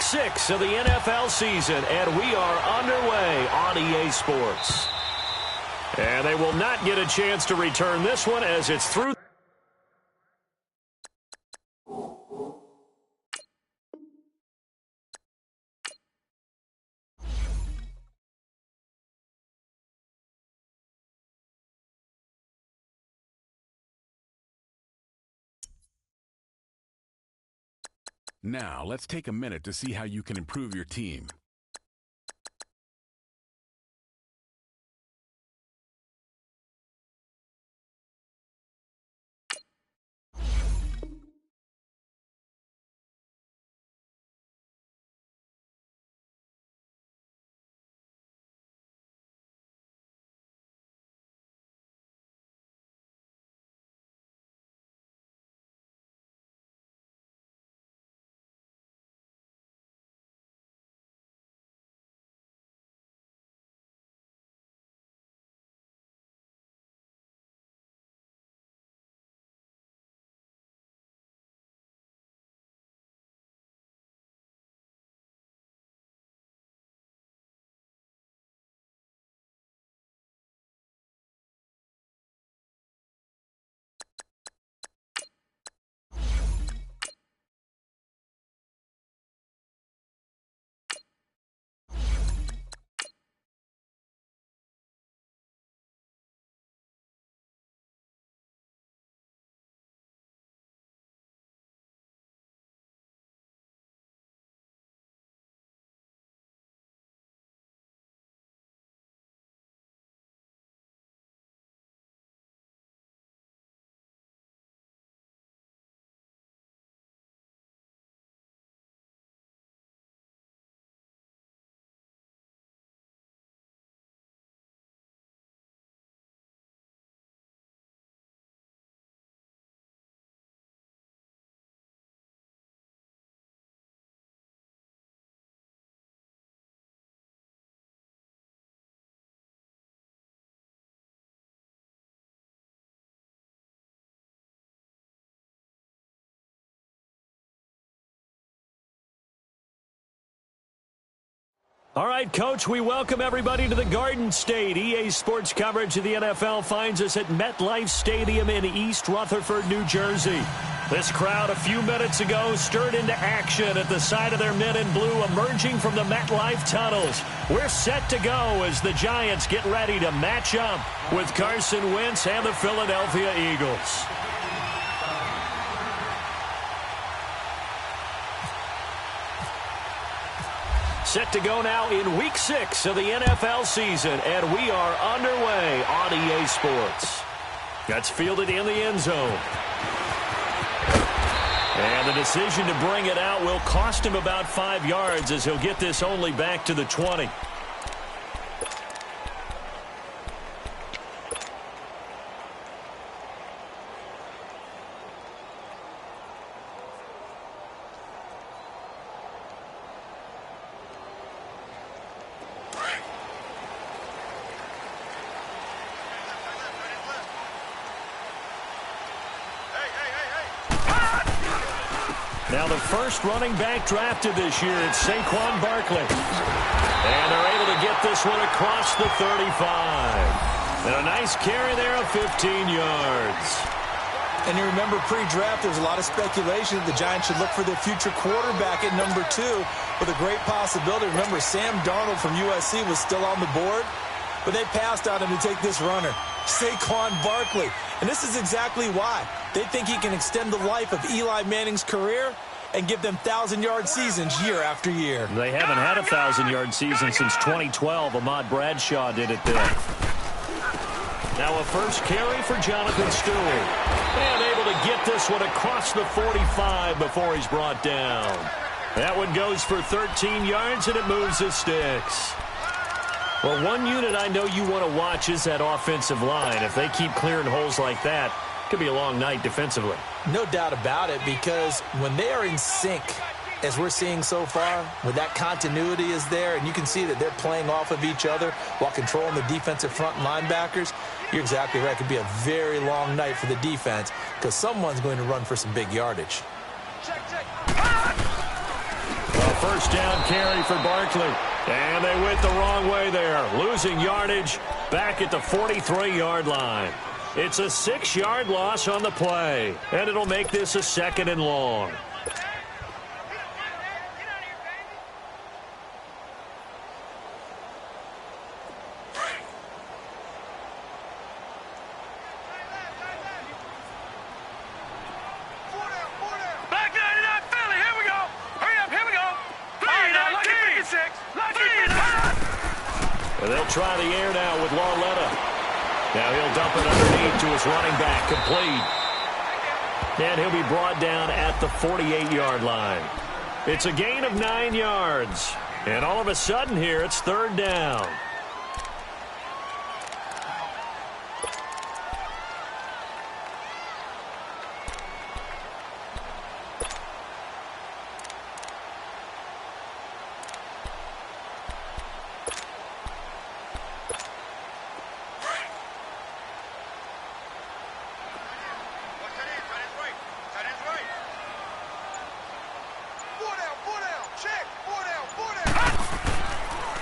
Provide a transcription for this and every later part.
6 of the NFL season, and we are underway on EA Sports. And they will not get a chance to return this one as it's through. Now, let's take a minute to see how you can improve your team. All right, Coach, we welcome everybody to the Garden State. EA Sports coverage of the NFL finds us at MetLife Stadium in East Rutherford, New Jersey. This crowd a few minutes ago stirred into action at the side of their men in blue emerging from the MetLife tunnels. We're set to go as the Giants get ready to match up with Carson Wentz and the Philadelphia Eagles. Set to go now in Week 6 of the NFL season, and we are underway on EA Sports. That's fielded in the end zone. And the decision to bring it out will cost him about 5 yards as he'll get this only back to the 20. Now the first running back drafted this year, it's Saquon Barkley. And they're able to get this one across the 35. And a nice carry there of 15 yards. And you remember pre-draft, there was a lot of speculation that the Giants should look for their future quarterback at number 2 with a great possibility. Remember, Sam Darnold from USC was still on the board, but they passed on him to take this runner, Saquon Barkley. And this is exactly why. They think he can extend the life of Eli Manning's career and give them 1,000-yard seasons year after year. They haven't had a 1,000-yard season since 2012. Ahmad Bradshaw did it then. Now a first carry for Jonathan Stewart. And able to get this one across the 45 before he's brought down. That one goes for 13 yards, and it moves the sticks. Well, one unit I know you want to watch is that offensive line. If they keep clearing holes like that, it could be a long night defensively. No doubt about it, because when they are in sync, as we're seeing so far, when that continuity is there, and you can see that they're playing off of each other while controlling the defensive front linebackers, you're exactly right. It could be a very long night for the defense because someone's going to run for some big yardage. A first down carry for Barkley. And they went the wrong way there, losing yardage back at the 43-yard line. It's a 6-yard loss on the play, and it'll make this a 2nd and long. And they'll try the air now with Lauletta. Now he'll dump it underneath to his running back, complete. And he'll be brought down at the 48-yard line. It's a gain of 9 yards. And all of a sudden here, it's 3rd down.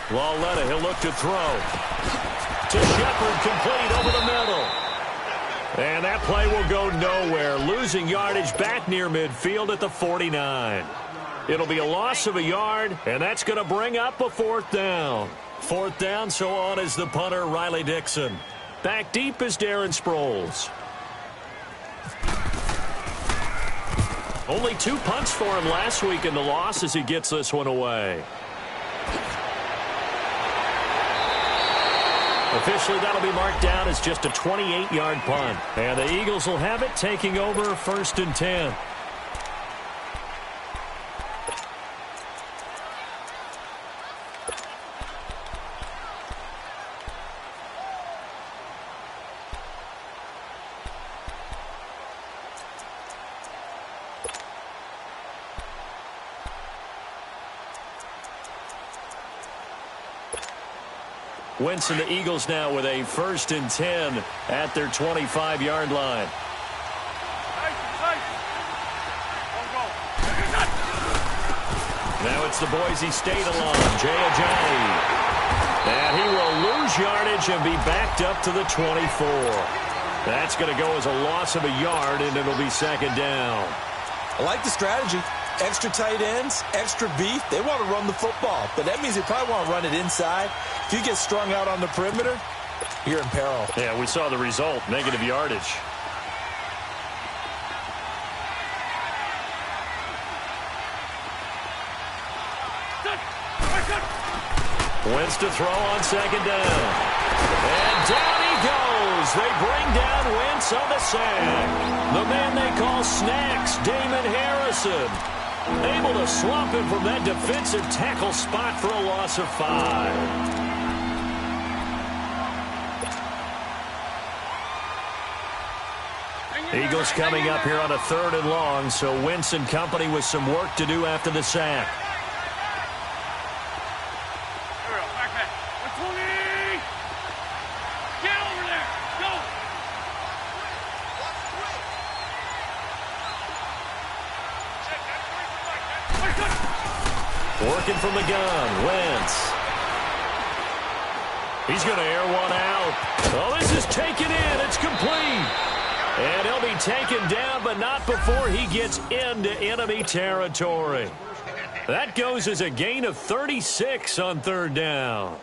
Lauletta, he'll look to throw. To Shepard, complete over the middle. And that play will go nowhere, losing yardage back near midfield at the 49. It'll be a loss of a yard, and that's going to bring up a 4th down. 4th down, so on is the punter, Riley Dixon. Back deep is Darren Sproles. Only 2 punts for him last week in the loss as he gets this one away. Officially, that'll be marked down as just a 28-yard punt. And the Eagles will have it, taking over 1st and 10. Winston, the Eagles now with a 1st and 10 at their 25-yard line. Now it's the Boise State alum, Jay Ajayi. And he will lose yardage and be backed up to the 24. That's going to go as a loss of a yard, and it'll be 2nd down. I like the strategy. Extra tight ends, extra beef. They want to run the football, but that means they probably want to run it inside. If you get strung out on the perimeter, you're in peril. Yeah, we saw the result, negative yardage. Wentz to throw on 2nd down. And down he goes. They bring down Wentz on the sack. The man they call Snacks, Damon Harrison. Able to swamp him from that defensive tackle spot for a loss of 5. Eagles coming up here on a 3rd and long, so Wentz and company with some work to do after the sack. Working from the gun, Wentz. He's going to air one out. Oh, this is taken in. It's complete. And he'll be taken down, but not before he gets into enemy territory. That goes as a gain of 36 on 3rd down.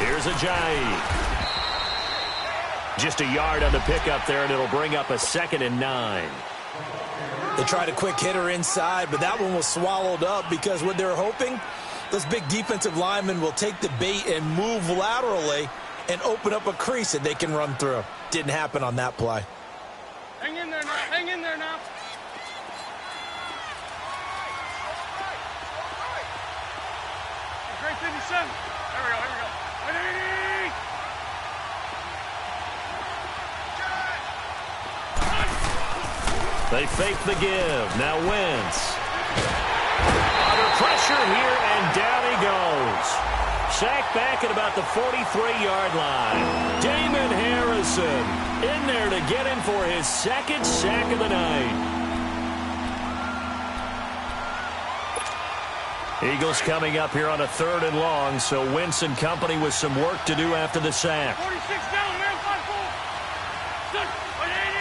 Here's Ajayi. Just a yard on the pickup there, and it'll bring up a 2nd and 9. They tried a quick hitter inside, but that one was swallowed up because what they're hoping, those big defensive linemen will take the bait and move laterally and open up a crease that they can run through. Didn't happen on that play. Hang in there now. Hang in there now. Great 57. There we go. Here we go. 180. They fake the give. Now Wentz. Under pressure here, and down he goes. Sacked back at about the 43-yard line. Damon Harrison in there to get him for his second sack of the night. Eagles coming up here on a 3rd and long, so Wentz and company with some work to do after the sack. 46 down, man, 5-4. 6, 180.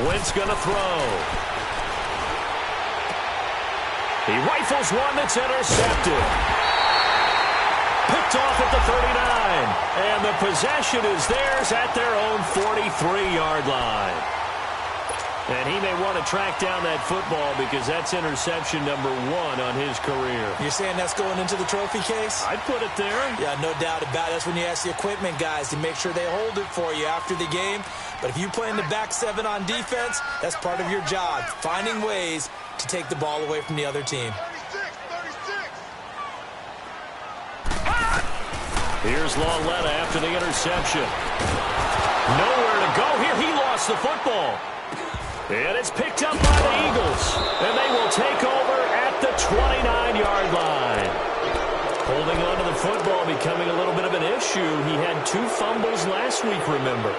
Wentz going to throw. He rifles one that's intercepted. Picked off at the 39. And the possession is theirs at their own 43-yard line. And he may want to track down that football because that's interception number 1 on his career. You're saying that's going into the trophy case? I'd put it there. Yeah, no doubt about it. That's when you ask the equipment guys to make sure they hold it for you after the game. But if you play in the back 7 on defense, that's part of your job, finding ways to take the ball away from the other team. 36. Here's Lauletta after the interception. Nowhere to go here. He lost the football. And it's picked up by the Eagles. And they will take over at the 29-yard line. Holding on to the football becoming a little bit of an issue. He had 2 fumbles last week, remember.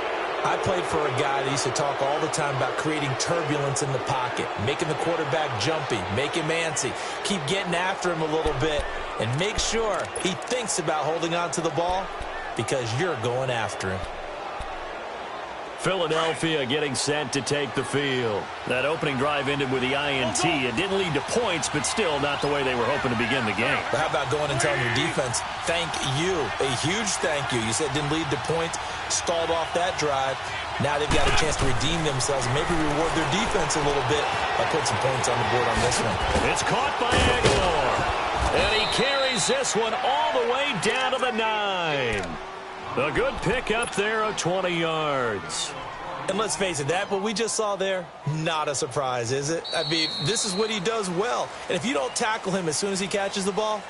I played for a guy that used to talk all the time about creating turbulence in the pocket, making the quarterback jumpy, make him antsy, keep getting after him a little bit, and make sure he thinks about holding on to the ball because you're going after him. Philadelphia getting set to take the field. That opening drive ended with the INT. It didn't lead to points, but still not the way they were hoping to begin the game. But how about going and telling your defense, thank you, a huge thank you. You said it didn't lead to points, stalled off that drive. Now they've got a chance to redeem themselves and maybe reward their defense a little bit by putting some points on the board on this one. It's caught by Aguilar. And he carries this one all the way down to the 9. A good pick up there of 20 yards. And let's face it, that what we just saw there, not a surprise, is it? I mean, this is what he does well. And if you don't tackle him as soon as he catches the ball,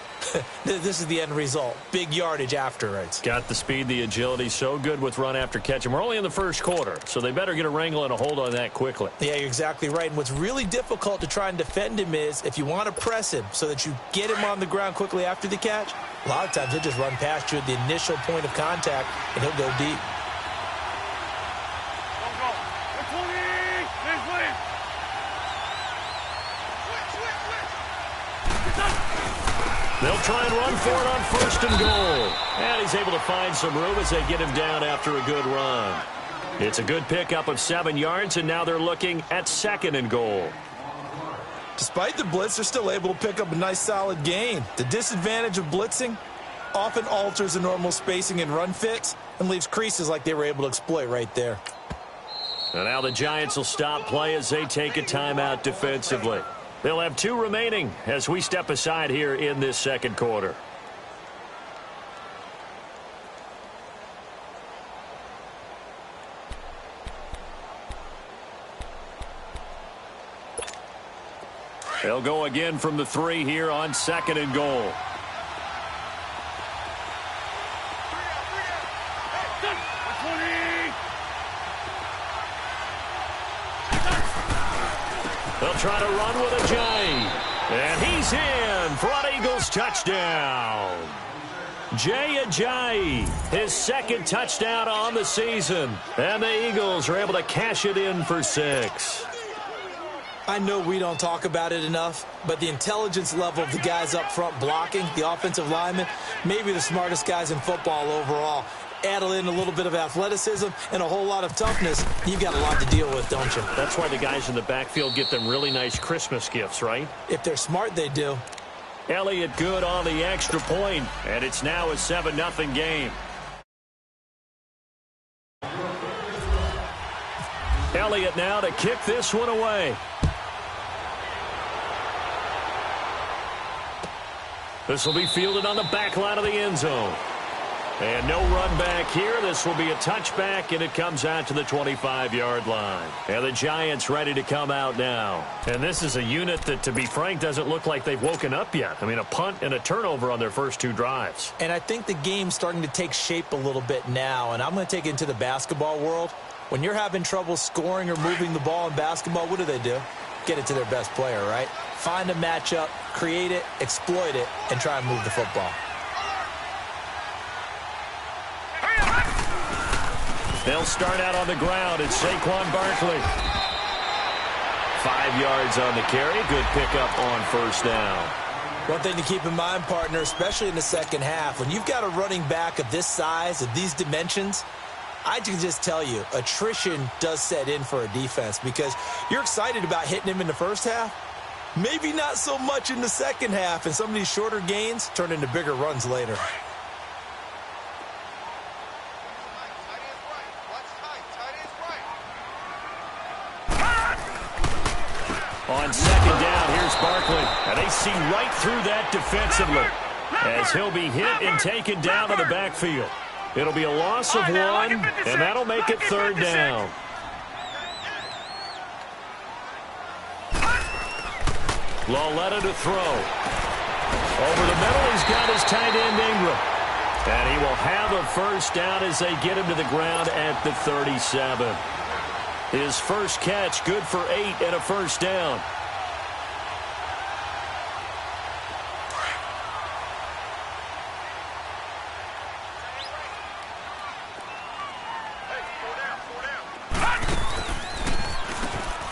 this is the end result. Big yardage afterwards. Got the speed, the agility, so good with run after catch. And we're only in the first quarter, so they better get a wrangle and a hold on that quickly. Yeah, you're exactly right. And what's really difficult to try and defend him is if you want to press him so that you get him on the ground quickly after the catch, a lot of times he'll just run past you at the initial point of contact, and he'll go deep. They'll try and run for it on 1st and goal. And he's able to find some room as they get him down after a good run. It's a good pickup of 7 yards, and now they're looking at 2nd and goal. Despite the blitz, they're still able to pick up a nice solid gain. The disadvantage of blitzing often alters the normal spacing and run fits and leaves creases like they were able to exploit right there. And now the Giants will stop play as they take a timeout defensively. They'll have 2 remaining as we step aside here in this 2nd quarter. They'll go again from the 3 here on 2nd and goal. They'll try to run with Ajayi. And he's in for an Eagles touchdown. Jay Ajayi, his 2nd touchdown on the season. And the Eagles are able to cash it in for 6. I know we don't talk about it enough, but the intelligence level of the guys up front blocking, the offensive linemen, maybe the smartest guys in football overall. Add in a little bit of athleticism and a whole lot of toughness, you've got a lot to deal with, don't you? That's why the guys in the backfield get them really nice Christmas gifts, right? If they're smart, they do. Elliott good on the extra point, and it's now a 7-0 game. Elliott now to kick this one away. This will be fielded on the back line of the end zone. And no run back here. This will be a touchback, and it comes out to the 25-yard line. And the Giants ready to come out now. And this is a unit that, to be frank, doesn't look like they've woken up yet. I mean, a punt and a turnover on their first 2 drives. And I think the game's starting to take shape a little bit now, and I'm going to take it into the basketball world. When you're having trouble scoring or moving the ball in basketball, what do? Get it to their best player, right? Find a matchup, create it, exploit it, and try and move the football. They'll start out on the ground. It's Saquon Barkley. 5 yards on the carry. Good pickup on first down. One thing to keep in mind, partner, especially in the second half, when you've got a running back of this size, of these dimensions, I can just tell you, attrition does set in for a defense because you're excited about hitting him in the first half. Maybe not so much in the second half, and some of these shorter gains turn into bigger runs later. On second down, here's Barkley. And they see right through that defensively as he'll be hit and taken down to the backfield. It'll be a loss of 1, and that'll make it third down. Lauletta to throw. Over the middle, he's got his tight end Ingram. And he will have a first down as they get him to the ground at the 37. His first catch, good for 8 and a first down.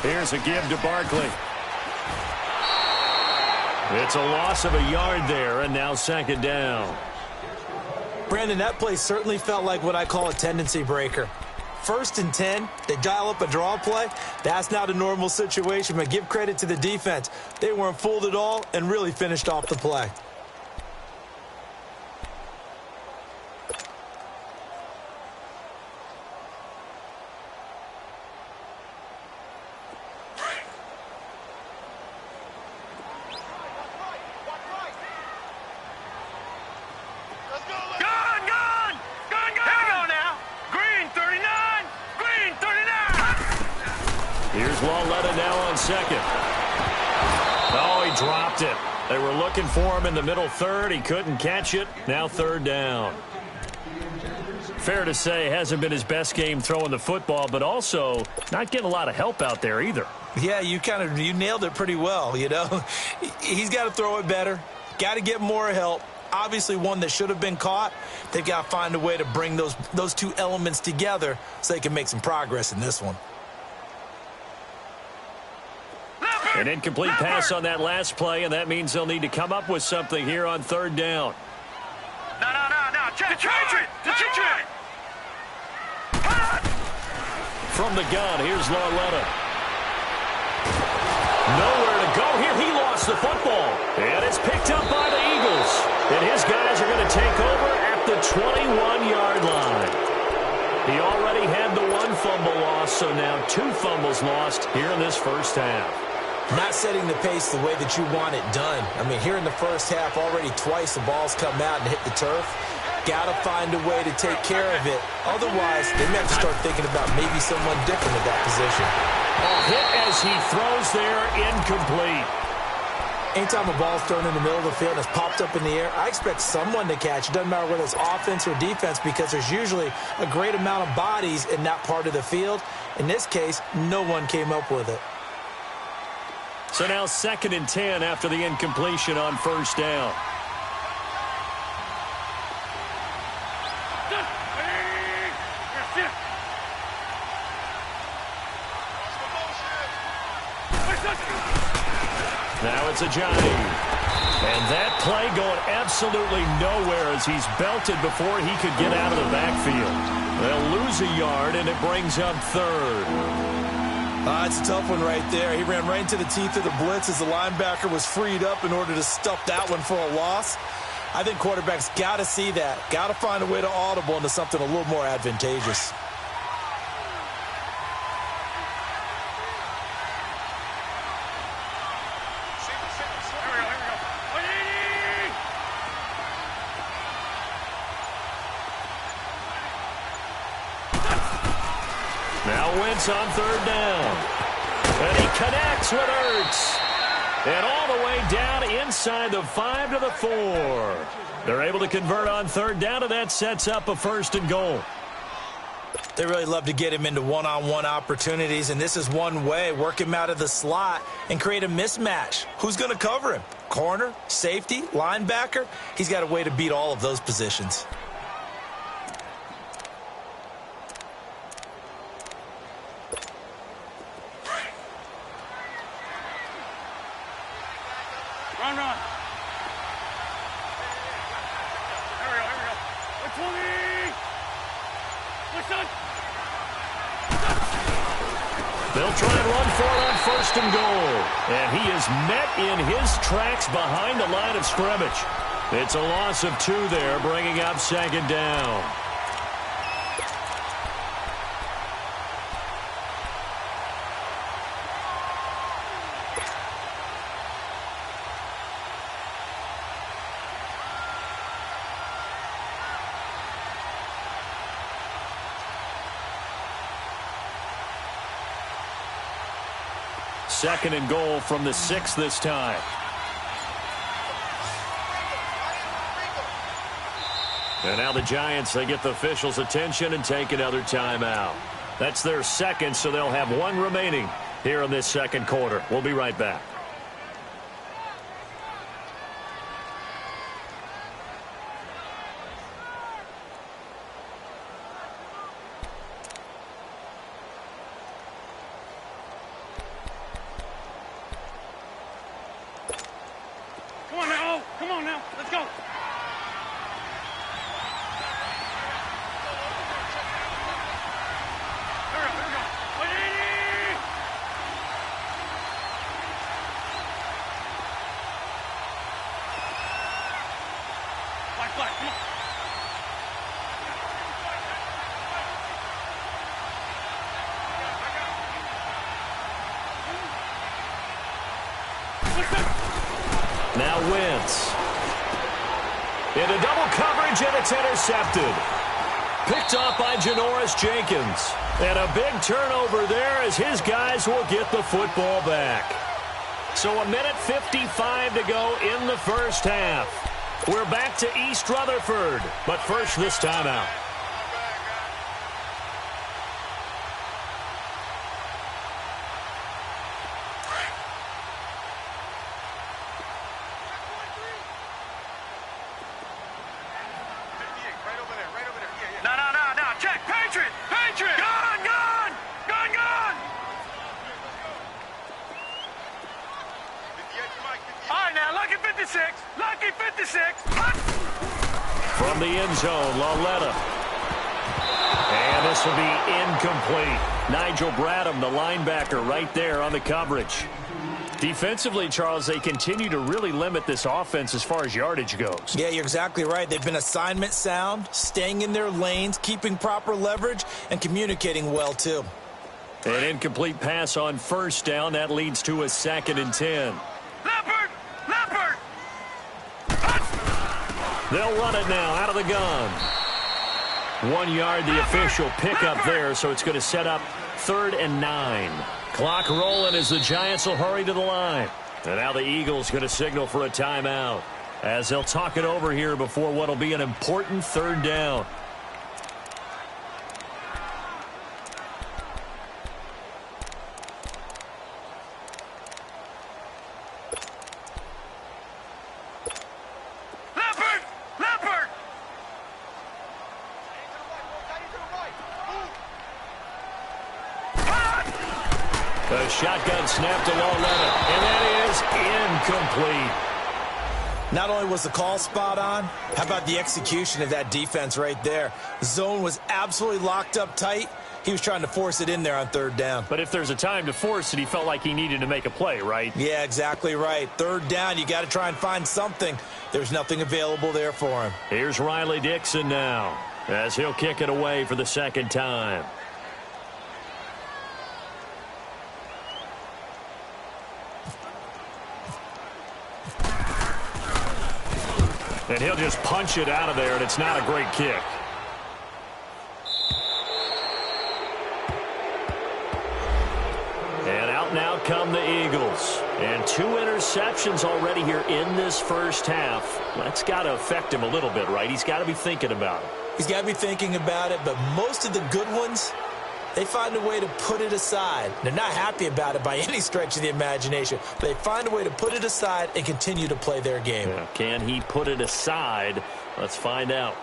Here's a give to Barkley. It's a loss of a yard there, and now second down. Brandon, that play certainly felt like what I call a tendency breaker. 1st and 10, they dial up a draw play. That's not a normal situation, but give credit to the defense. They weren't fooled at all and really finished off the play. Lauletta now on second. Oh, he dropped it. They were looking for him in the middle third. He couldn't catch it. Now third down. Fair to say, hasn't been his best game throwing the football, but also not getting a lot of help out there either. Yeah, you nailed it pretty well, you know. He's got to throw it better. Got to get more help. Obviously one that should have been caught. They've got to find a way to bring those 2 elements together so they can make some progress in this one. An incomplete pass on that last play, and that means they'll need to come up with something here on third down. No. Detroit! From the gun, here's Lauletta. Nowhere to go here. He lost the football. And it's picked up by the Eagles. And his guys are going to take over at the 21-yard line. He already had the 1 fumble loss, so now 2 fumbles lost here in this first half. Not setting the pace the way that you want it done. I mean, here in the first half, already twice the ball's come out and hit the turf. Got to find a way to take care of it. Otherwise, they may have to start thinking about maybe someone different at that position. Hit as he throws there, incomplete. Anytime a ball's thrown in the middle of the field and it's popped up in the air, I expect someone to catch. It doesn't matter whether it's offense or defense because there's usually a great amount of bodies in that part of the field. In this case, no one came up with it. So now 2nd and 10 after the incompletion on first down. Now it's a Johnny. And that play going absolutely nowhere as he's belted before he could get out of the backfield. They'll lose a yard, and it brings up third. It's a tough one right there. He ran right into the teeth of the blitz as the linebacker was freed up in order to stuff that one for a loss. I think quarterbacks got to see that. Got to find a way to audible into something a little more advantageous. Wentz on third down. And he connects with Ertz. And all the way down inside the 5 to the 4. They're able to convert on third down, and that sets up a 1st and goal. They really love to get him into one-on-one opportunities, and this is one way. Work him out of the slot and create a mismatch. Who's going to cover him? Corner, safety, linebacker? He's got a way to beat all of those positions. Run. Here we go. 120. Listen. They'll try and run for it on 1st and goal. And he is met in his tracks behind the line of scrimmage. It's a loss of 2 there, bringing up 2nd down. Second and goal from the 6 this time. And now the Giants, they get the officials' attention and take another timeout. That's their second, so they'll have 1 remaining here in this second quarter. We'll be right back. Come on now. Let's go. Here we go. 180. Flag. Come on. Now Wentz. Into double coverage, and it's intercepted. Picked off by Janoris Jenkins. And a big turnover there as his guys will get the football back. So 1:55 to go in the first half. We're back to East Rutherford, but first this timeout. From the end zone, Lauletta. And this will be incomplete. Nigel Bradham, the linebacker, right there on the coverage. Defensively, Charles, they continue to really limit this offense as far as yardage goes. Yeah, you're exactly right. They've been assignment sound, staying in their lanes, keeping proper leverage, and communicating well, too. An incomplete pass on first down. That leads to a 2nd and 10. Leopard! They'll run it now out of the gun. 1 yard, the official pickup there, so it's going to set up 3rd and 9. Clock rolling as the Giants will hurry to the line. And now the Eagles going to signal for a timeout as they'll talk it over here before what will be an important 3rd down. The shotgun snap to Lauletta, and that is incomplete. Not only was the call spot on, how about the execution of that defense right there? The zone was absolutely locked up tight. He was trying to force it in there on 3rd down. But if there's a time to force it, he felt like he needed to make a play, right? Yeah, exactly right. 3rd down, you got to try and find something. There's nothing available there for him. Here's Riley Dixon now as he'll kick it away for the 2nd time. And he'll just punch it out of there, and it's not a great kick. interceptions already here in this first half. That's got to affect him a little bit, right? He's got to be thinking about it. He's got to be thinking about it, but most of the good ones, they find a way to put it aside. They're not happy about it by any stretch of the imagination, but they find a way to put it aside and continue to play their game. Yeah. Can he put it aside? Let's find out.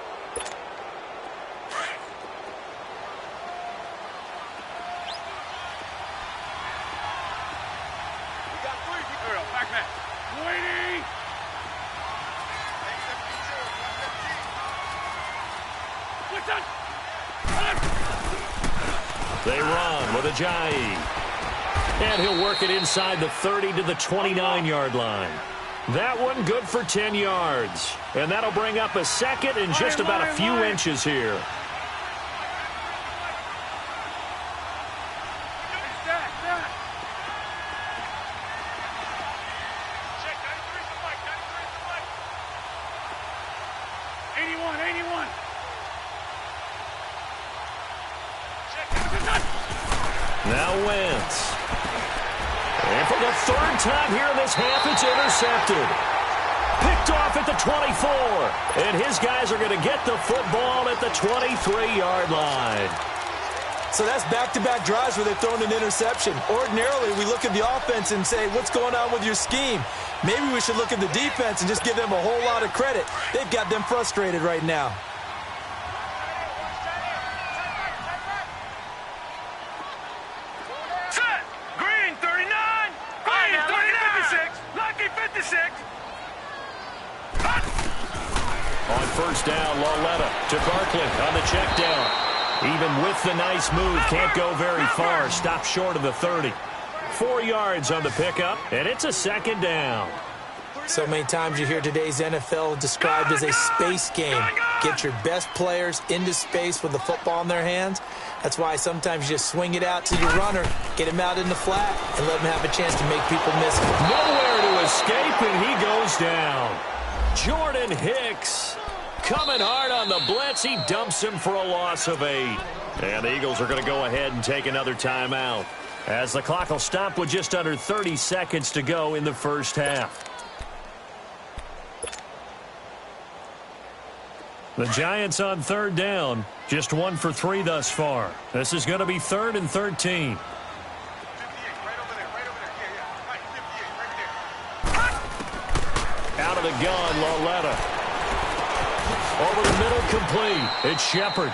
They run with Ajayi. And he'll work it inside the 30 to the 29-yard line. That one good for 10 yards. And that'll bring up a second and just about a few inches here. Now Wentz. And for the third time here in this half, it's intercepted. Picked off at the 24. And his guys are going to get the football at the 23-yard line. So that's back-to-back drives where they've thrown an interception. Ordinarily, we look at the offense and say, what's going on with your scheme? Maybe we should look at the defense and just give them a whole lot of credit. They've got them frustrated right now. On first down, Lauletta to Barkley on the check down. Even with the nice move, can't go very far. Stop short of the 30. 4 yards on the pickup, and it's a second down. So many times you hear today's NFL described as a space game. Get your best players into space with the football in their hands. That's why sometimes you just swing it out to your runner, get him out in the flat, and let him have a chance to make people miss him. Nowhere to escape, and he goes down. Jordan Hicks coming hard on the blitz. He dumps him for a loss of 8. And the Eagles are going to go ahead and take another timeout, as the clock will stop with just under 30 seconds to go in the first half. The Giants on third down, just 1 for 3 thus far. This is going to be 3rd and 13. Out of the gun, Lauletta. Over the middle, complete. It's Shepard.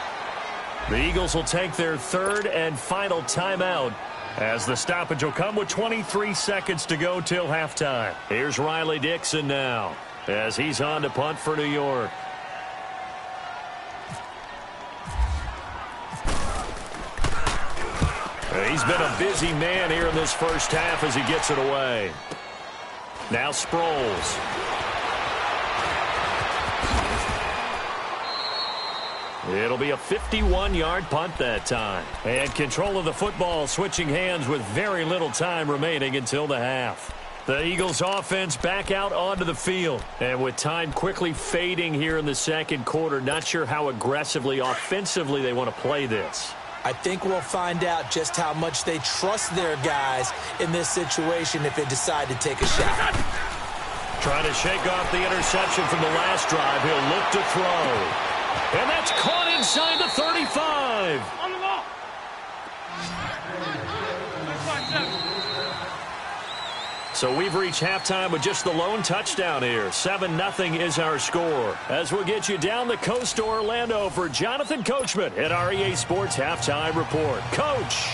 The Eagles will take their 3rd and final timeout, as the stoppage will come with 23 seconds to go till halftime. Here's Riley Dixon now, as he's on to punt for New York. He's been a busy man here in this first half as he gets it away. Now Sproles. It'll be a 51-yard punt that time. And control of the football switching hands with very little time remaining until the half. The Eagles offense back out onto the field. And with time quickly fading here in the second quarter, not sure how aggressively, offensively they want to play this. I think we'll find out just how much they trust their guys in this situation if they decide to take a shot. Trying to shake off the interception from the last drive. He'll look to throw. And that's caught inside the 35. On the ball. So we've reached halftime with just the lone touchdown here. 7-0 is our score. As we'll get you down the coast to Orlando for Jonathan Coachman at our EA Sports Halftime Report. Coach.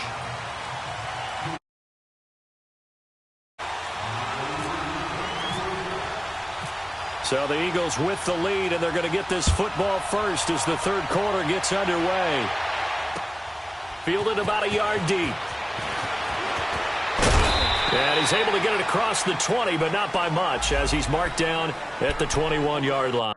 So the Eagles with the lead, and they're going to get this football first as the third quarter gets underway. Fielded about a yard deep. And he's able to get it across the 20, but not by much, as he's marked down at the 21-yard line.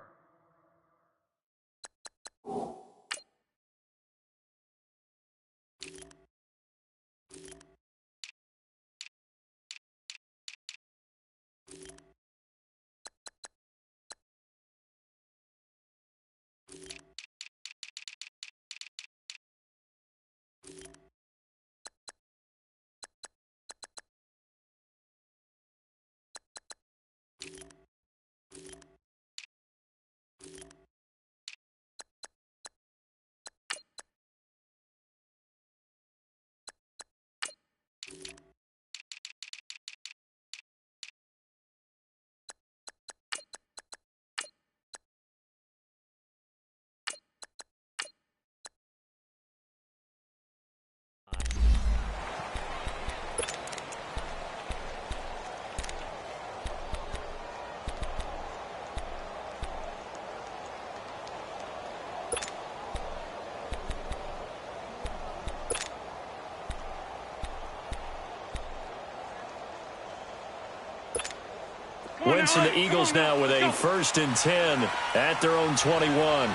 offense, and the Eagles now with a 1st and 10 at their own 21.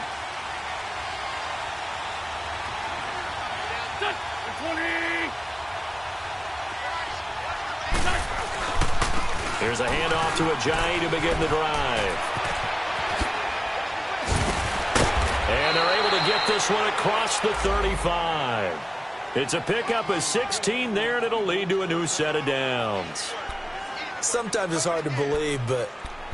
Here's a handoff to Ajayi to begin the drive. And they're able to get this one across the 35. It's a pickup of 16 there, and it'll lead to a new set of downs. Sometimes it's hard to believe, but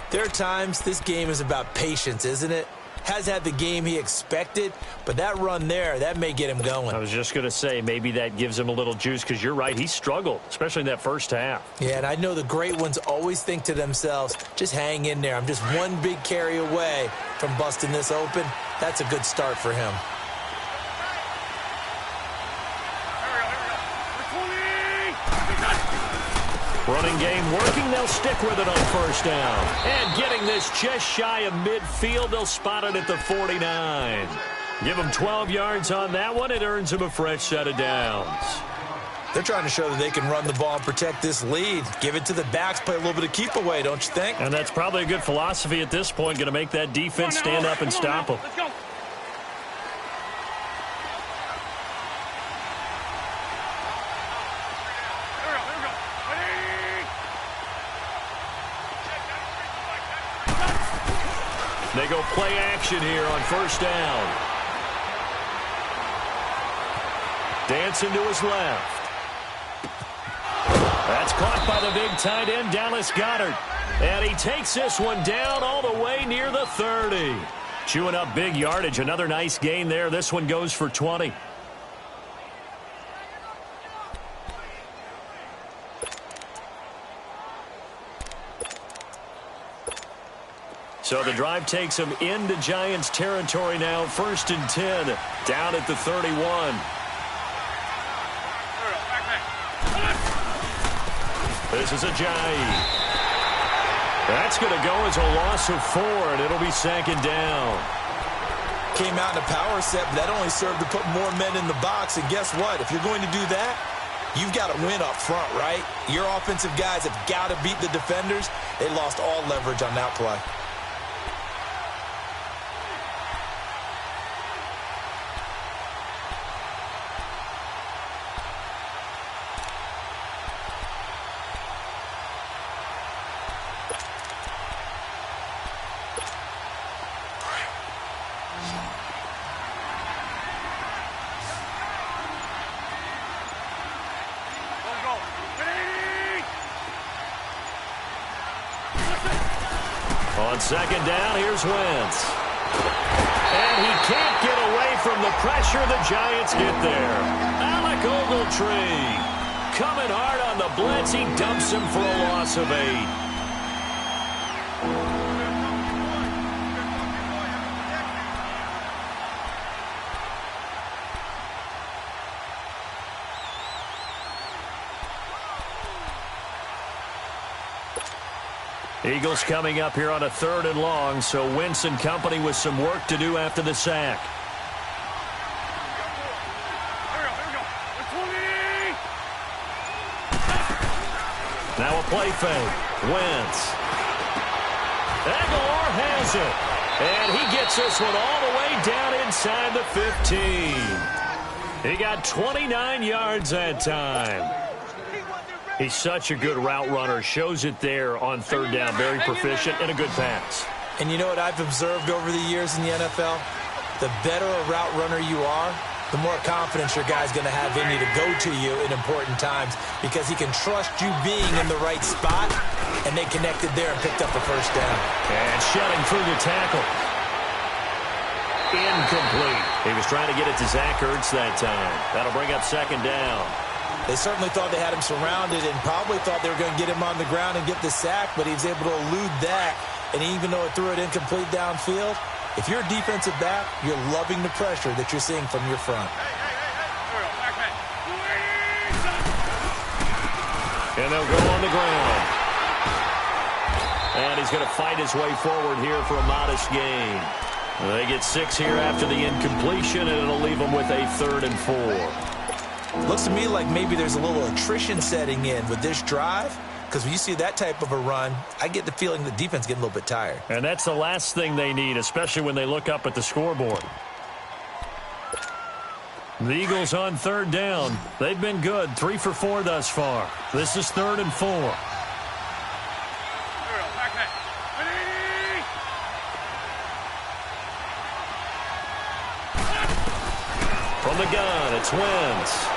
there are times this game is about patience, isn't it? Has had the game he expected, but that run there, that may get him going. I was just going to say, maybe that gives him a little juice, because you're right, he struggled, especially in that first half. Yeah, and I know the great ones always think to themselves, just hang in there. I'm just one big carry away from busting this open. That's a good start for him. Running game working. They'll stick with it on 1st down. And getting this just shy of midfield. They'll spot it at the 49. Give them 12 yards on that one. It earns them a fresh set of downs. They're trying to show that they can run the ball and protect this lead. Give it to the backs, play a little bit of keep away, don't you think? And that's probably a good philosophy at this point. Going to make that defense stand up and stop them. Let's go. They go play action here on 1st down. Dancing to his left. That's caught by the big tight end, Dallas Goedert. And he takes this one down all the way near the 30. Chewing up big yardage. Another nice gain there. This one goes for 20. So the drive takes him into Giants territory now. 1st and 10 down at the 31. This is Ajayi. That's going to go as a loss of 4, and it'll be 2nd down. Came out in a power set, but that only served to put more men in the box. And guess what? If you're going to do that, you've got to win up front, right? Your offensive guys have got to beat the defenders. They lost all leverage on that play. On 2nd down, here's Wentz. And he can't get away from the pressure. The Giants get there. Alec Ogletree coming hard on the blitz. He dumps him for a loss of 8. Eagles coming up here on a 3rd and long, so Wentz and company with some work to do after the sack. Now a play fake. Wentz. Aguilar has it. And he gets this one all the way down inside the 15. He got 29 yards that time. He's such a good route runner. Shows it there on 3rd down. Very proficient and a good pass. And you know what I've observed over the years in the NFL? The better a route runner you are, the more confidence your guy's going to have in you to go to you in important times, because he can trust you being in the right spot, and they connected there and picked up the 1st down. And shedding through the tackle. Incomplete. He was trying to get it to Zach Ertz that time. That'll bring up 2nd down. They certainly thought they had him surrounded and probably thought they were going to get him on the ground and get the sack, but he was able to elude that. And even though it threw it incomplete downfield, if you're a defensive back, you're loving the pressure that you're seeing from your front. And they'll go on the ground. And he's going to fight his way forward here for a modest gain. They get 6 here after the incompletion, and it'll leave them with a 3rd and 4. Looks to me like maybe there's a little attrition setting in with this drive, because when you see that type of a run, I get the feeling the defense getting a little bit tired. And that's the last thing they need, especially when they look up at the scoreboard. The Eagles on third down. They've been good, 3 for 4 thus far. This is 3rd and 4. From the gun, it's Wentz.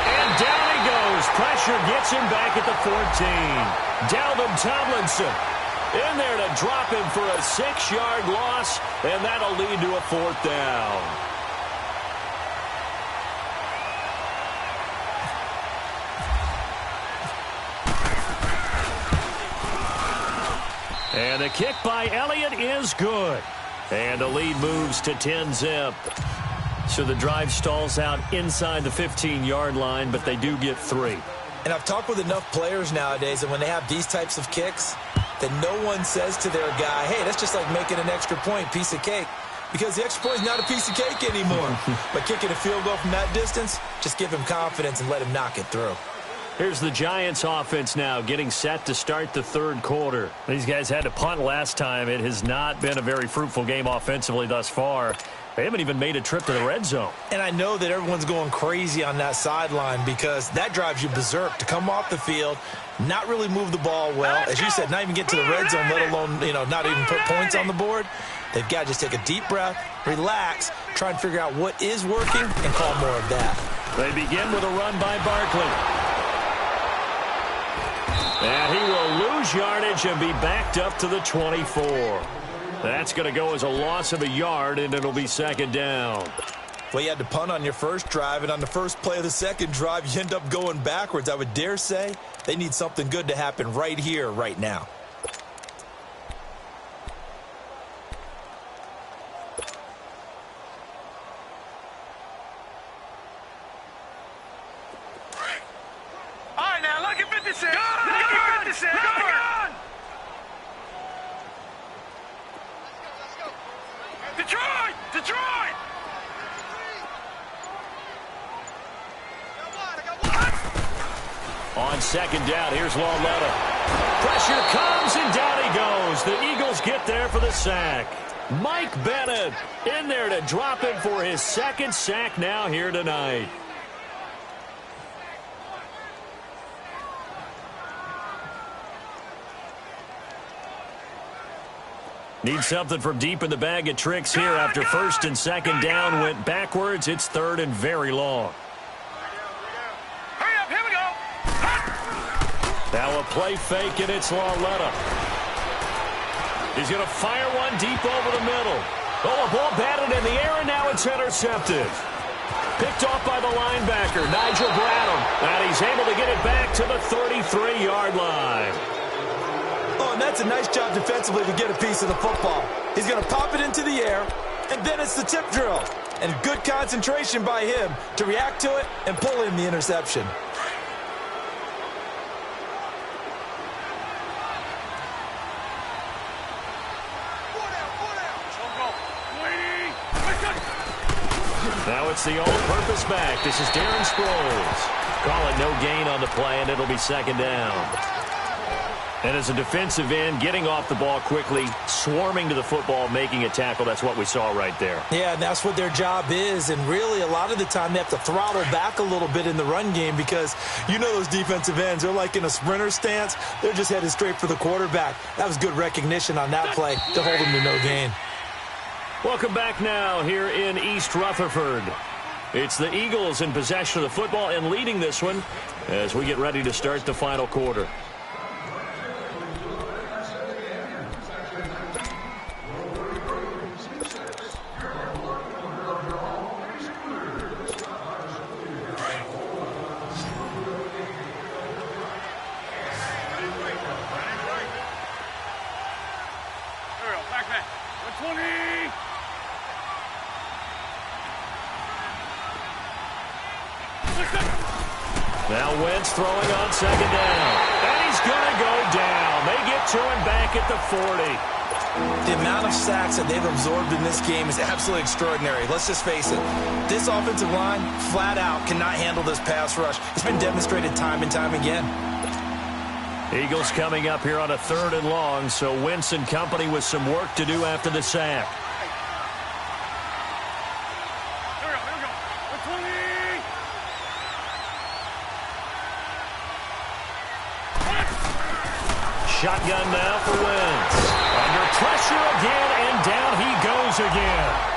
And down he goes. Pressure gets him back at the 14. Dalvin Tomlinson in there to drop him for a 6-yard loss, and that'll lead to a 4th down. And the kick by Elliott is good. And the lead moves to 10-zip. So the drive stalls out inside the 15-yard line, but they do get 3. And I've talked with enough players nowadays, and when they have these types of kicks, that no one says to their guy, hey, that's just like making an extra point, piece of cake. Because the extra point is not a piece of cake anymore. But kicking a field goal from that distance, just give him confidence and let him knock it through. Here's the Giants offense now getting set to start the 3rd quarter. These guys had to punt last time. It has not been a very fruitful game offensively thus far. They haven't even made a trip to the red zone. And I know that everyone's going crazy on that sideline because that drives you berserk to come off the field, not really move the ball well. As you said, not even get to the red zone, let alone, not even put points on the board. They've got to just take a deep breath, relax, try and figure out what is working, and call more of that. They begin with a run by Barkley. And he will lose yardage and be backed up to the 24. That's going to go as a loss of a yard, and it'll be 2nd down. Well, you had to punt on your first drive, and on the first play of the second drive, you end up going backwards. I would dare say they need something good to happen right here, right now. All right, now, look at 56. Look at 56. Detroit! Detroit! On 2nd down, here's Lauletta. Pressure comes, and down he goes. The Eagles get there for the sack. Mike Bennett in there to drop him for his 2nd sack now here tonight. Need something from deep in the bag of tricks here after 1st and 2nd down went backwards. It's 3rd and very long. Hurry up, here we go. Now a play fake, and it's Lauletta. He's going to fire one deep over the middle. Oh, a ball batted in the air, and now it's intercepted. Picked off by the linebacker, Nigel Bradham. And he's able to get it back to the 33-yard line. Oh, and that's a nice job defensively to get a piece of the football. He's going to pop it into the air, and then it's the tip drill. And good concentration by him to react to it and pull in the interception. Now it's the all-purpose back. This is Darren Sproles. Call it no gain on the play, and it'll be 2nd down. And as a defensive end, getting off the ball quickly, swarming to the football, making a tackle, that's what we saw right there. Yeah, and that's what their job is. And really, a lot of the time, they have to throttle back a little bit in the run game because you know those defensive ends, they're like in a sprinter stance. They're just headed straight for the quarterback. That was good recognition on that play to hold them to no gain. Welcome back now here in East Rutherford. It's the Eagles in possession of the football and leading this one as we get ready to start the final quarter. Now Wentz throwing on 2nd down. And he's going to go down. They get to him back at the 40. The amount of sacks that they've absorbed in this game is absolutely extraordinary. Let's just face it. This offensive line, flat out, cannot handle this pass rush. It's been demonstrated time and time again. Eagles coming up here on a 3rd and long, so Wentz and company with some work to do after the sack. Here we go. 20. Shotgun now for Wentz. Under pressure again, and down he goes again.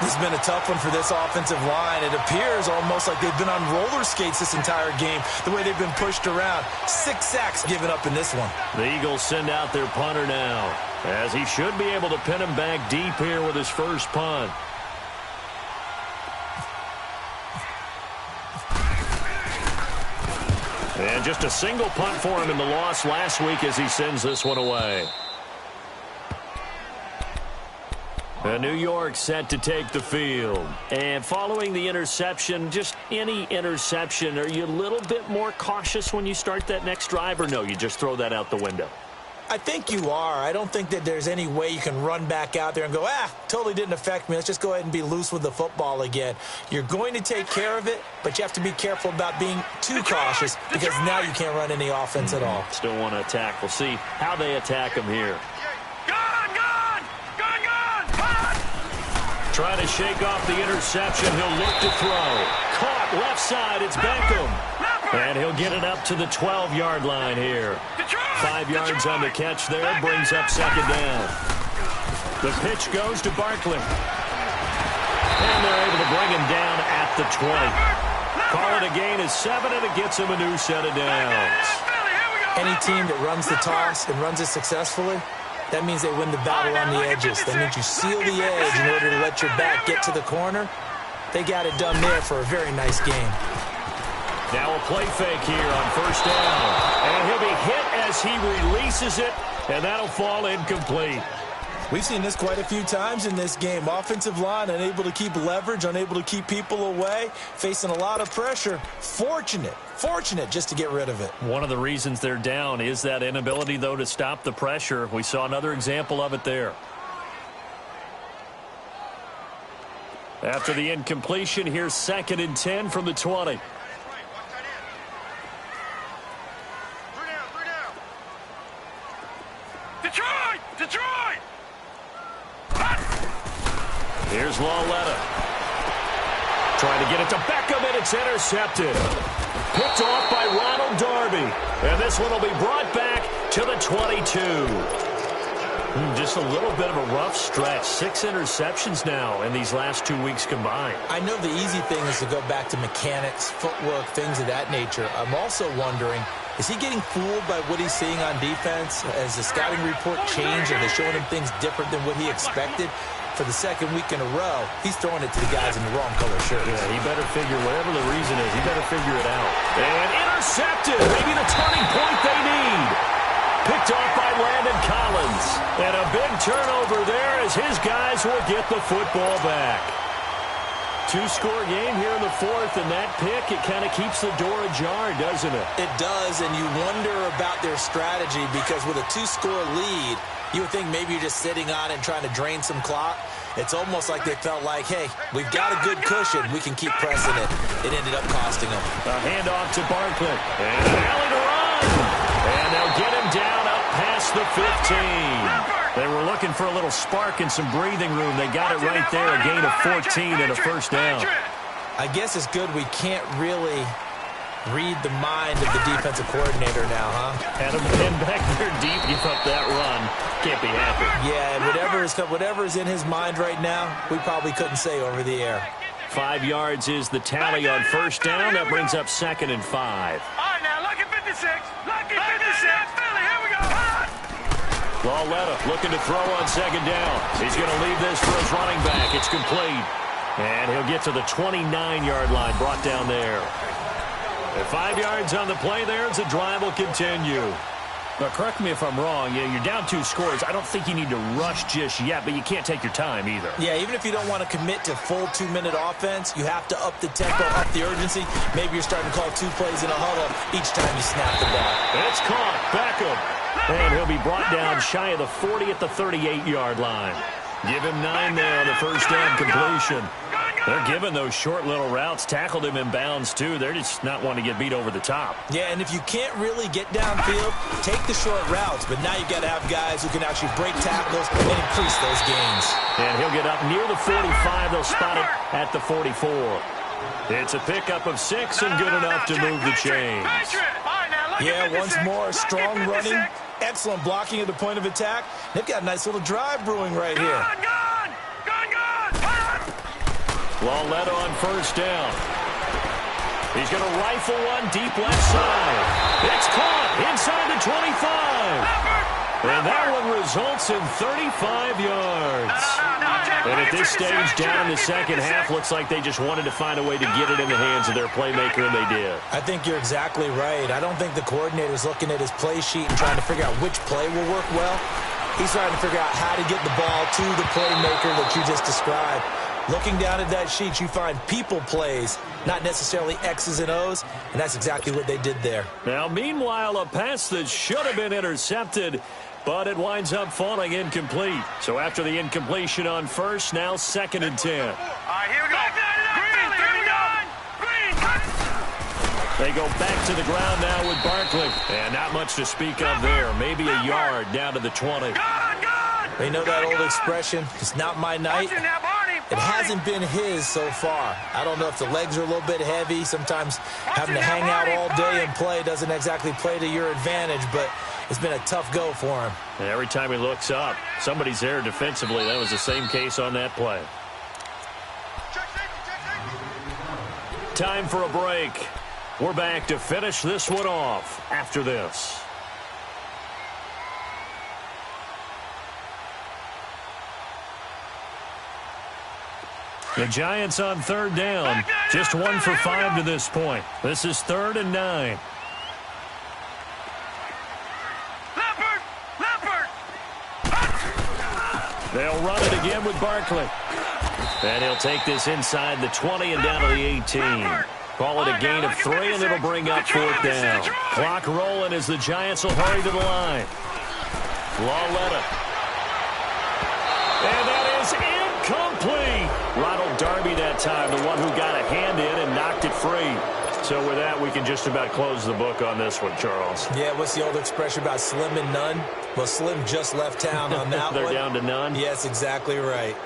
This has been a tough one for this offensive line. It appears almost like they've been on roller skates this entire game, the way they've been pushed around. 6 sacks given up in this one. The Eagles send out their punter now, as he should be able to pin him back deep here with his first punt. And just a single punt for him in the loss last week as he sends this one away. New York set to take the field. And following the interception, just any interception, are you a little bit more cautious when you start that next drive, or no, you just throw that out the window? I think you are. I don't think that there's any way you can run back out there and go, totally didn't affect me. Let's just go ahead and be loose with the football again. You're going to take care of it, but you have to be careful about being too cautious because now you can't run any offense at all. Still want to attack. We'll see how they attack him here. Trying to shake off the interception. He'll look to throw. Caught left side. It's Beckham. And he'll get it up to the 12-yard line here. 5 yards on the catch there. Brings up 2nd down. The pitch goes to Barkley. And they're able to bring him down at the 20. Call it a gain of 7, and it gets him a new set of downs. Any team that runs the toss and runs it successfully, that means they win the battle on the edges. That means you seal the edge in order to let your back get to the corner. They got it done there for a very nice game. Now a play fake here on 1st down. And he'll be hit as he releases it, and that'll fall incomplete. We've seen this quite a few times in this game. Offensive line unable to keep leverage, unable to keep people away, facing a lot of pressure. Fortunate just to get rid of it. One of the reasons they're down is that inability, though, to stop the pressure. We saw another example of it there. After the incompletion, here's 2nd and 10 from the 20. Detroit! Here's Lawletta. Trying to get it to Beckham, and it's intercepted. Picked off by Ronald Darby. And this one will be brought back to the 22. Just a little bit of a rough stretch. 6 interceptions now in these last 2 weeks combined. I know the easy thing is to go back to mechanics, footwork, things of that nature. I'm also wondering, is he getting fooled by what he's seeing on defense? Has the scouting report changed? Are they showing him things different than what he expected? For the 2nd week in a row, he's throwing it to the guys in the wrong color shirts. Yeah, he better figure, whatever the reason is, he better figure it out. And intercepted. Maybe the turning point they need. Picked off by Landon Collins. And a big turnover there as his guys will get the football back. 2-score game here in the 4th, and that pick, it kind of keeps the door ajar, doesn't it? It does, and you wonder about their strategy because with a 2-score lead, you would think maybe you're just sitting on it and trying to drain some clock. It's almost like they felt like, hey, we've got a good cushion. We can keep pressing it. It ended up costing them. A handoff to Barkley. And an alley to run. And they'll get him down up past the 15. They were looking for a little spark and some breathing room. They got it right there, a gain of 14 and a 1st down. I guess it's good we can't really read the mind of the defensive coordinator now, huh? Had him pinned back there deep, give up that run. Can't be happy. Yeah, whatever is in his mind right now, we probably couldn't say over the air. 5 yards is the tally on 1st down. That brings up 2nd and 5. All right, now, lucky 56. Lucky 56. Philly, here we go. Lawletta looking to throw on 2nd down. He's going to leave this for his running back. It's complete. And he'll get to the 29-yard line, brought down there. And 5 yards on the play there as the drive will continue. Now, correct me if I'm wrong. Yeah, you're down 2 scores. I don't think you need to rush just yet, but you can't take your time either. Yeah, even if you don't want to commit to full 2-minute offense, you have to up the tempo, up the urgency. Maybe you're starting to call 2 plays in a huddle each time you snap the ball. It's caught. Beckham. And he'll be brought down shy of the 40 at the 38-yard line. Give him 9 there on the 1st down completion. They're giving those short little routes. Tackled him in bounds, too. They're just not wanting to get beat over the top. Yeah, and if you can't really get downfield, take the short routes. But now you've got to have guys who can actually break tackles and increase those gains. And he'll get up near the 45. They'll spot it at the 44. It's a pickup of 6 and good enough to move the chains. Yeah, once more, strong running, excellent blocking at the point of attack. They've got a nice little drive brewing right here. Lawletta on first down. He's going to rifle one deep left side. It's caught inside the 25. And that one results in 35 yards. And at this stage, down in the second half, looks like they just wanted to find a way to get it in the hands of their playmaker, and they did. I think you're exactly right. I don't think the coordinator's looking at his play sheet and trying to figure out which play will work well. He's trying to figure out how to get the ball to the playmaker that you just described. Looking down at that sheet, you find people plays, not necessarily X's and O's, and that's exactly what they did there. Now, meanwhile, a pass that should have been intercepted, but it winds up falling incomplete. So after the incompletion on first, now 2nd and 10. All right, here we go. Green. They go back to the ground now with Barkley. And not much to speak of there. Maybe a yard down to the 20. They know that old expression, it's not my night. It hasn't been his so far. I don't know if the legs are a little bit heavy. Sometimes having to hang out all day and play doesn't exactly play to your advantage, but it's been a tough go for him. And every time he looks up, somebody's there defensively. That was the same case on that play. Time for a break. We're back to finish this one off after this. The Giants on 3rd down. Just 1 for 5 to this point. This is 3rd and 9. They'll run it again with Barkley. And he'll take this inside the 20 and down to the 18. Call it a gain of 3, and it'll bring up 4th down. Clock rolling as the Giants will hurry to the line. Lawletta. And that is incomplete. Ronald Darby that time, the one who got a hand in and knocked it free. So with that, we can just about close the book on this one, Charles. Yeah, what's the old expression about slim and none? Well, Slim just left town on that They're one. down to none? Yes, exactly right.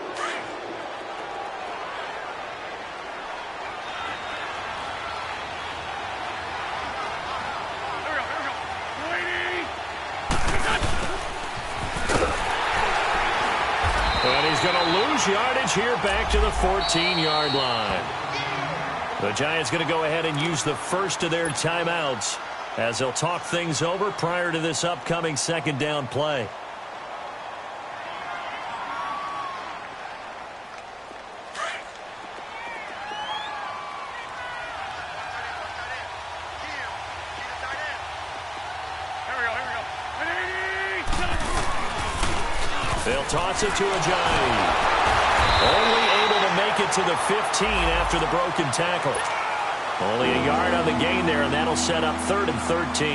And he's going to lose yardage here back to the 14-yard line. The Giants going to go ahead and use the first of their timeouts as they'll talk things over prior to this upcoming 2nd down play. They'll toss it to Ajayi. Only able to make it to the 15 after the broken tackle. Only a yard on the gain there, and that'll set up 3rd and 13.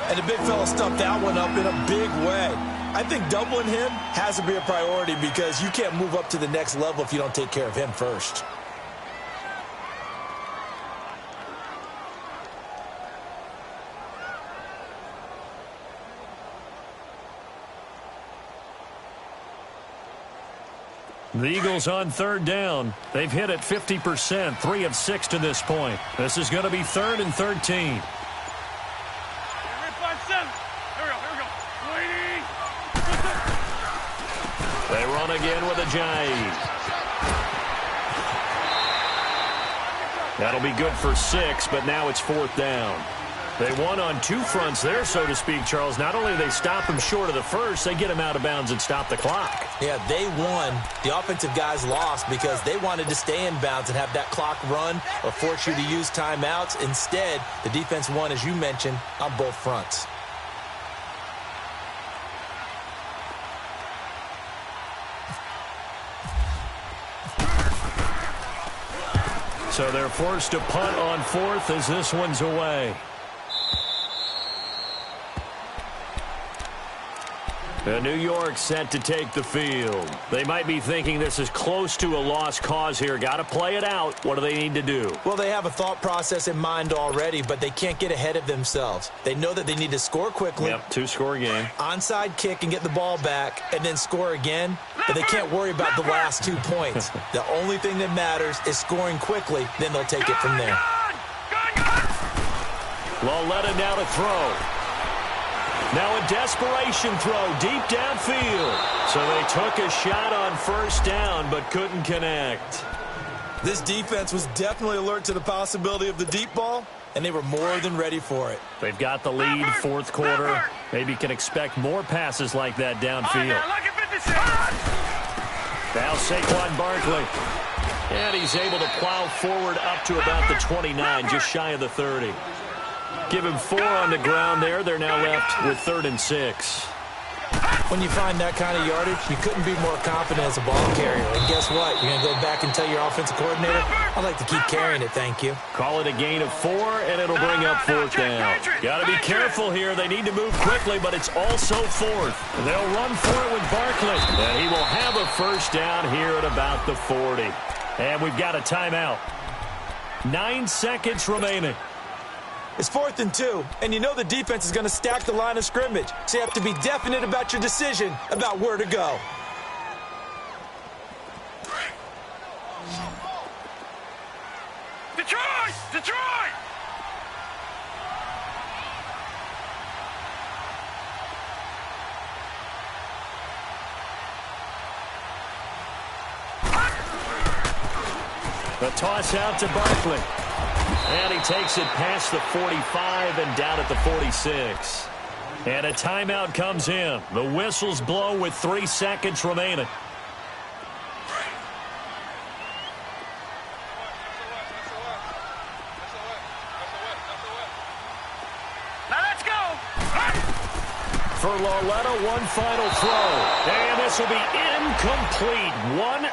And the big fella stuffed that one up in a big way. I think doubling him has to be a priority because you can't move up to the next level if you don't take care of him first. The Eagles on 3rd down. They've hit it 50%, 3 of 6 to this point. This is going to be 3rd and 13. They run again with Ajayi. That'll be good for 6, but now it's 4th down. They won on 2 fronts there, so to speak, Charles. Not only do they stop him short of the first, they get him out of bounds and stop the clock. Yeah, they won. The offensive guys lost because they wanted to stay in bounds and have that clock run or force you to use timeouts. Instead, the defense won, as you mentioned, on both fronts. So they're forced to punt on 4th as this one's away. New York set to take the field. They might be thinking this is close to a lost cause here. Got to play it out. What do they need to do? Well, they have a thought process in mind already, but they can't get ahead of themselves. They know that they need to score quickly. Yep, two-score game. Onside kick and get the ball back and then score again, but they can't worry about the last 2 points. The only thing that matters is scoring quickly, then they'll take it from there. Lauletta now to throw. Now a desperation throw deep downfield. So they took a shot on first down but couldn't connect. This defense was definitely alert to the possibility of the deep ball, and they were more than ready for it. They've got the lead, fourth quarter. Maybe can expect more passes like that downfield. Now Saquon Barkley. And he's able to plow forward up to about the 29, just shy of the 30. Give him 4 on the ground there. They're now left with 3rd and 6. When you find that kind of yardage, you couldn't be more confident as a ball carrier. And guess what? You're going to go back and tell your offensive coordinator, I'd like to keep carrying it, thank you. Call it a gain of 4, and it'll bring up 4th down. Got to be careful here. They need to move quickly, but it's also 4th. They'll run for it with Barkley. And he will have a first down here at about the 40. And we've got a timeout. 9 seconds remaining. It's 4th and 2, and you know the defense is going to stack the line of scrimmage. So you have to be definite about your decision about where to go. Detroit! Detroit! The toss out to Barkley. And he takes it past the 45 and down at the 46. And a timeout comes in. The whistles blow with 3 seconds remaining. Now let's go! For Lauletta, one final throw. And this will be incomplete. 1